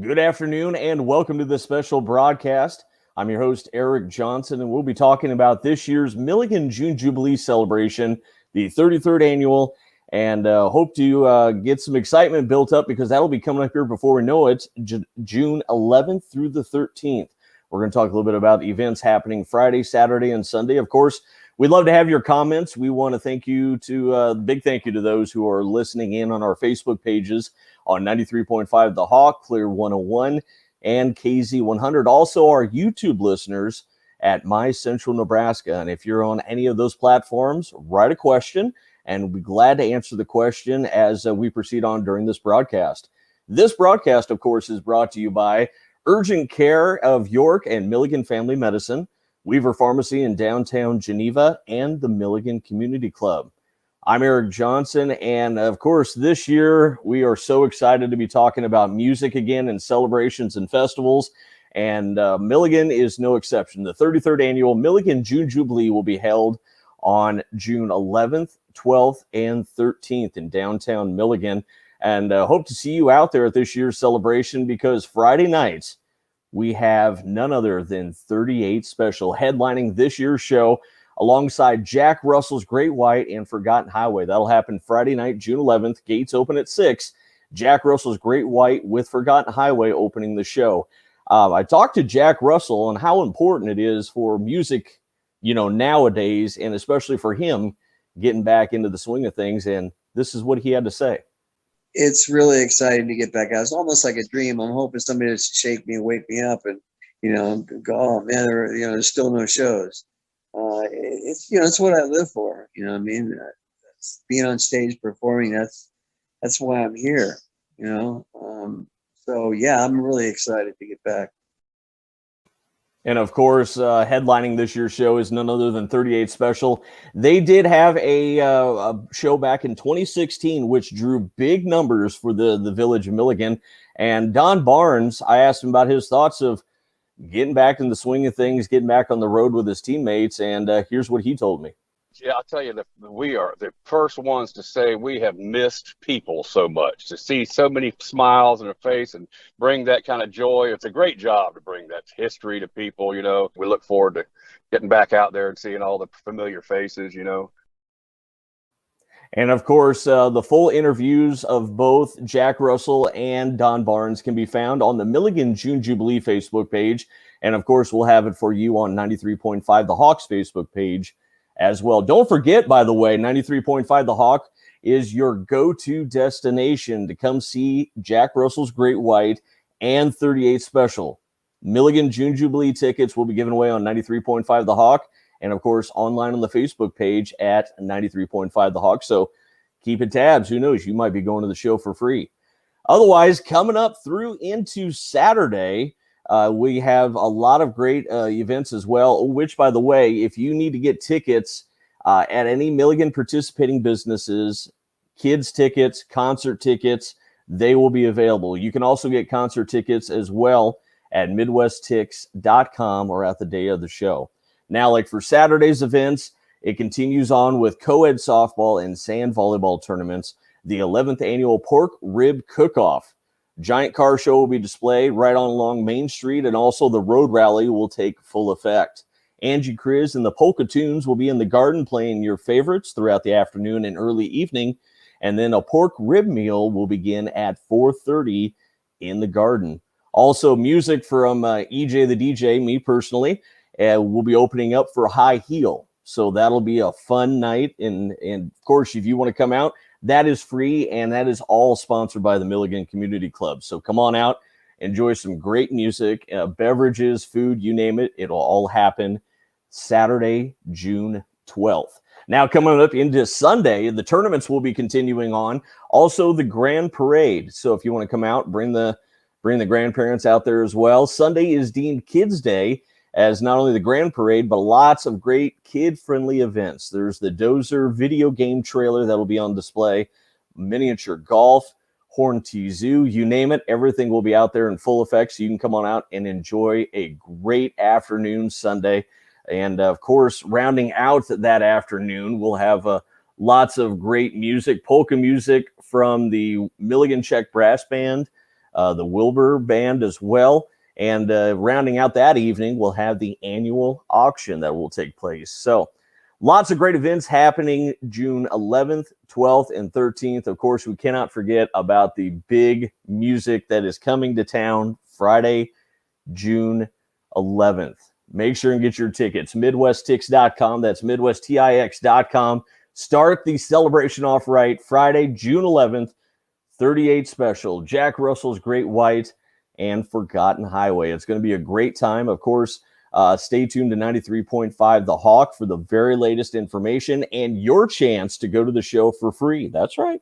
Good afternoon and welcome to this special broadcast. I'm your host, Eric Johnson, and we'll be talking about this year's Milligan June Jubilee celebration, the 33rd annual, and hope to get some excitement built up because that'll be coming up here before we know it, June 11th through the 13th. We're going to talk a little bit about events happening Friday, Saturday, and Sunday. Of course, we'd love to have your comments. We want to thank you to big thank you to those who are listening in on our Facebook pages on 93.5 The Hawk, Clear 101, and KZ 100. Also, our YouTube listeners at My Central Nebraska. And if you're on any of those platforms, write a question, and we'll be glad to answer the question as we proceed on during this broadcast. This broadcast, of course, is brought to you by Urgent Care of York and Milligan Family Medicine, Weaver Pharmacy in downtown Geneva, and the Milligan Community Club. I'm Eric Johnson, and of course, this year we are so excited to be talking about music again and celebrations and festivals, and Milligan is no exception. The 33rd annual Milligan June Jubilee will be held on June 11th, 12th, and 13th in downtown Milligan, and hope to see you out there at this year's celebration because Friday nights we have none other than 38 Special headlining this year's show, alongside Jack Russell's Great White and Forgotten Highway. That'll happen Friday night, June 11th. Gates open at 6. Jack Russell's Great White with Forgotten Highway opening the show. I talked to Jack Russell on how important it is for music, nowadays, and especially for him getting back into the swing of things. And this is what he had to say. It's really exciting to get back out. It's almost like a dream. I'm hoping somebody to shake me and wake me up and, go, oh man, there's still no shows. It's what I live for. You know what I mean? Being on stage performing, that's why I'm here. So yeah, I'm really excited to get back. And of course, headlining this year's show is none other than 38 Special. They did have a show back in 2016, which drew big numbers for the Village of Milligan. And Don Barnes, I asked him about his thoughts of getting back in the swing of things, getting back on the road with his teammates, and here's what he told me. Yeah, I'll tell you that we are the first ones to say we have missed people so much. To see so many smiles in their face and bring that kind of joy, it's a great job to bring that history to people. We look forward to getting back out there and seeing all the familiar faces. And of course, the full interviews of both Jack Russell and Don Barnes can be found on the Milligan June Jubilee Facebook page. And of course, we'll have it for you on 93.5 The Hawk's Facebook page as well. Don't forget, by the way, 93.5 The Hawk is your go-to destination to come see Jack Russell's Great White and 38 Special. Milligan June Jubilee tickets will be given away on 93.5 The Hawk. And, of course, online on the Facebook page at 93.5 The Hawk. So keep it tabs. Who knows? You might be going to the show for free. Otherwise, coming up through into Saturday, we have a lot of great events as well, which, by the way, if you need to get tickets at any Milligan participating businesses, kids tickets, concert tickets, they will be available. You can also get concert tickets as well at MidwestTix.com or at the day of the show. Now, like for Saturday's events, it continues on with co-ed softball and sand volleyball tournaments, the 11th annual Pork Rib Cook-Off. Giant car show will be displayed right on along Main Street, and also the road rally will take full effect. Angie Kriz and the Polka Tunes will be in the garden playing your favorites throughout the afternoon and early evening, and then a pork rib meal will begin at 4:30 in the garden. Also, music from EJ the DJ, me personally, we'll be opening up for High Heel. So that'll be a fun night. And of course, if you want to come out, that is free. And that is all sponsored by the Milligan Community Club. So come on out, enjoy some great music, beverages, food, you name it. It'll all happen Saturday, June 12th. Now coming up into Sunday, the tournaments will be continuing on. Also the Grand Parade. So if you want to come out, bring the grandparents out there as well. Sunday is deemed Kids Day, as not only the Grand Parade, but lots of great kid-friendly events. There's the Dozer video game trailer that will be on display, miniature golf, Horn-T Zoo, you name it, everything will be out there in full effect, so you can come on out and enjoy a great afternoon Sunday. And, of course, rounding out that afternoon, we'll have lots of great music, polka music from the Milligan Czech Brass Band, the Wilbur Band as well. And rounding out that evening, we'll have the annual auction that will take place. So lots of great events happening June 11th, 12th, and 13th. Of course, we cannot forget about the big music that is coming to town Friday, June 11th. Make sure and get your tickets. MidwestTix.com. That's MidwestTix.com. Start the celebration off right. Friday, June 11th, 38 special. Jack Russell's Great White and Forgotten Highway. It's going to be a great time. Of course, stay tuned to 93.5 The Hawk for the very latest information and your chance to go to the show for free. That's right.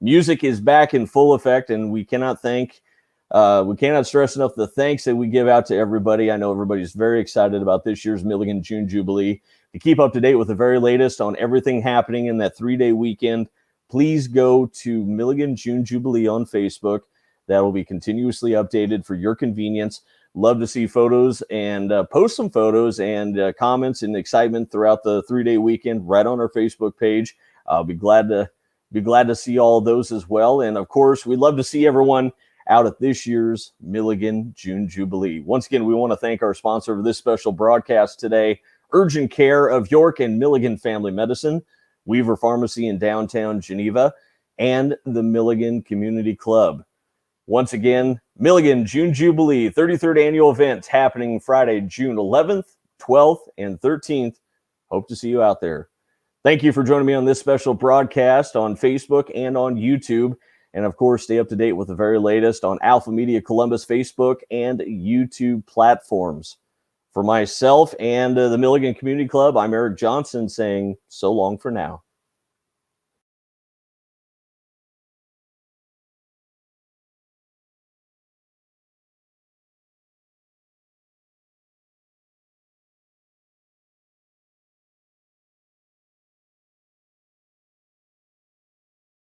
Music is back in full effect, and we cannot stress enough the thanks that we give out to everybody. I know everybody's very excited about this year's Milligan June Jubilee. To keep up to date with the very latest on everything happening in that 3-day weekend, please go to Milligan June Jubilee on Facebook. That will be continuously updated for your convenience. Love to see photos and post some photos and comments and excitement throughout the 3-day weekend right on our Facebook page. I'll be glad to see all of those as well. And of course, we'd love to see everyone out at this year's Milligan June Jubilee. Once again, we want to thank our sponsor for this special broadcast today, Urgent Care of York and Milligan Family Medicine, Weaver Pharmacy in downtown Geneva, and the Milligan Community Club. Once again, Milligan June Jubilee, 33rd annual event happening Friday, June 11th, 12th, and 13th. Hope to see you out there. Thank you for joining me on this special broadcast on Facebook and on YouTube. And of course, stay up to date with the very latest on Alpha Media Columbus Facebook and YouTube platforms. For myself and the Milligan Community Club, I'm Eric Johnson saying so long for now.